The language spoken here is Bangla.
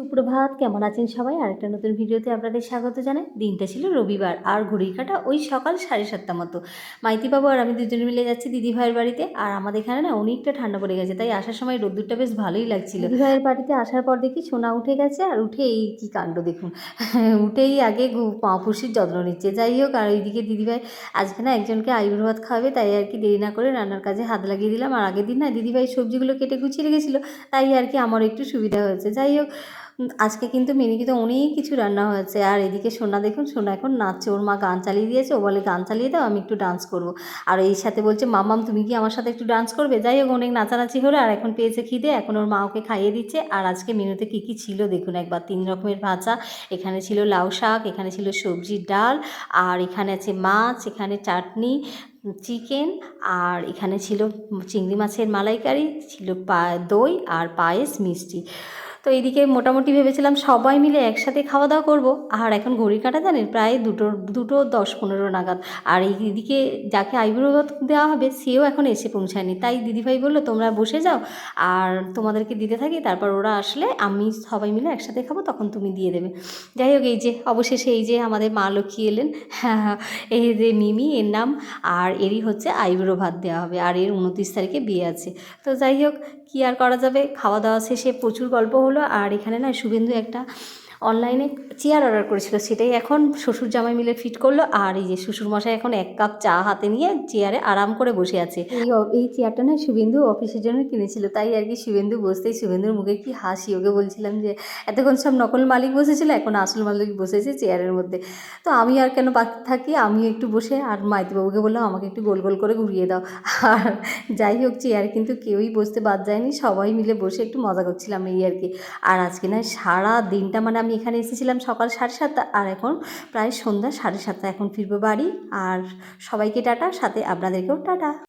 সুপ্রভাত, কেমন আছেন সবাই? আরেকটা নতুন ভিডিওতে আপনাদের স্বাগত জানাই। দিনটা ছিল রবিবার আর ঘড়ির কাঁটা ওই সকাল 7:30 মতো। মাইতিবাবু আর আমি দুজনে মিলে যাচ্ছি দিদিভাইয়ের বাড়িতে। আর আমাদের এখানে না অনেকটা ঠান্ডা পড়ে গেছে, তাই আসার সময় রোদ্দুরটা বেশ ভালোই লাগছিল। দিদিভাইয়ের বাড়িতে আসার পর দেখি সোনা উঠে গেছে, আর উঠে এই কী কাণ্ড দেখুন। উঠেই আগে পুষির যত্ন নিচ্ছে। যাই হোক, আর এইদিকে দিদিভাই আজকে না একজনকে আইবুড়ো ভাত খাওয়াবে, তাই আর কি দেরি না করে রান্নার কাজে হাত লাগিয়ে দিলাম। আর আগের দিন না দিদিভাই সবজিগুলো কেটে গুছিয়ে রেখেছিলো, তাই আর কি আমারও একটু সুবিধা হয়েছে। যাই হোক, আজকে কিন্তু মেনুতে অনেক কিছু রান্না হয়েছে। আর এদিকে সোনা দেখুন, সোনা এখন নাচছে। ওর মা গান চালিয়ে দিয়েছে, ও বলে গান চালিয়ে দাও, আমি একটু ডান্স করব। আর এই সাথে বলছে মাম্মাম তুমি কি আমার সাথে একটু ডান্স করবে। যাই হোক, অনেক নাচানাচি হলো। আর এখন পেয়েছে খিদে, এখন ওর মা ওকে খাইয়ে দিচ্ছে। আর আজকে মেনুতে কী কী ছিল দেখুন একবার। 3 রকমের ভাজা, এখানে ছিল লাউ শাক, এখানে ছিল সবজির ডাল, আর এখানে আছে মাছ, এখানে চাটনি, চিকেন, আর এখানে ছিল চিংড়ি মাছের মালাইকারি, ছিল দই আর পায়েস, মিষ্টি। তো এইদিকে মোটামুটি ভেবেছিলাম সবাই মিলে একসাথে খাওয়া দাওয়া করবো। আর এখন ঘড়ির কাঁটা জানেন প্রায় দুটো 10-15 নাগাদ। আর এইদিকে যাকে আইবুড়ো ভাত দেওয়া হবে সেও এখন এসে পৌঁছায়নি, তাই দিদিভাই বললো তোমরা বসে যাও, আর তোমাদেরকে দিতে থাকি, তারপর ওরা আসলে আমি সবাই মিলে একসাথে খাবো, তখন তুমি দিয়ে দেবে। যাই হোক, এই যে অবশেষে এই যে আমাদের মা লক্ষ্মী এলেন। হ্যাঁ, এই যে মিমি এর নাম, আর এরই হচ্ছে আইবুড়ো ভাত দেওয়া হবে। আর এর 29 তারিখে বিয়ে আছে। তো যাই হোক, কী আর করা যাবে, খাওয়া দাওয়া শেষে প্রচুর গল্প হলো। আর এখানে না শুভেন্দু একটা অনলাইনে চেয়ার অর্ডার করেছিল, সেটাই এখন শ্বশুর জামাই মিলে ফিট করলো। আর এই যে শ্বশুরমশাই এখন 1 কাপ চা হাতে নিয়ে চেয়ারে আরাম করে বসে আছে। এই চেয়ারটা না শুভেন্দু অফিসের জন্য কিনেছিল, তাই আর কি শুভেন্দু বসতেই শুভেন্দুর মুখে কি হাসি। ওকে বলছিলাম যে এতক্ষণ সব নকল মালিক বসেছিল, এখন আসল মালিক বসেছে চেয়ারের মধ্যে। তো আমি আর কেন বাকি থাকি, আমিও একটু বসে, আর মাইতিবাবুকে বললাম আমাকে একটু গোল গোল করে ঘুরিয়ে দাও। আর যাই হোক, চেয়ারে কিন্তু কেউই বসতে বাদ যায়নি, সবাই মিলে বসে একটু মজা করছিলাম এই আর কি। আর আজকে না সারা দিনটা মানে আমি এখানে এসেছিলাম সকাল 7:30, আর এখন প্রায় সন্ধ্যা 7:30। এখন ফিরবো বাড়ি। আর সবাইকে টাটা, সাথে আপনাদেরকেও টাটা।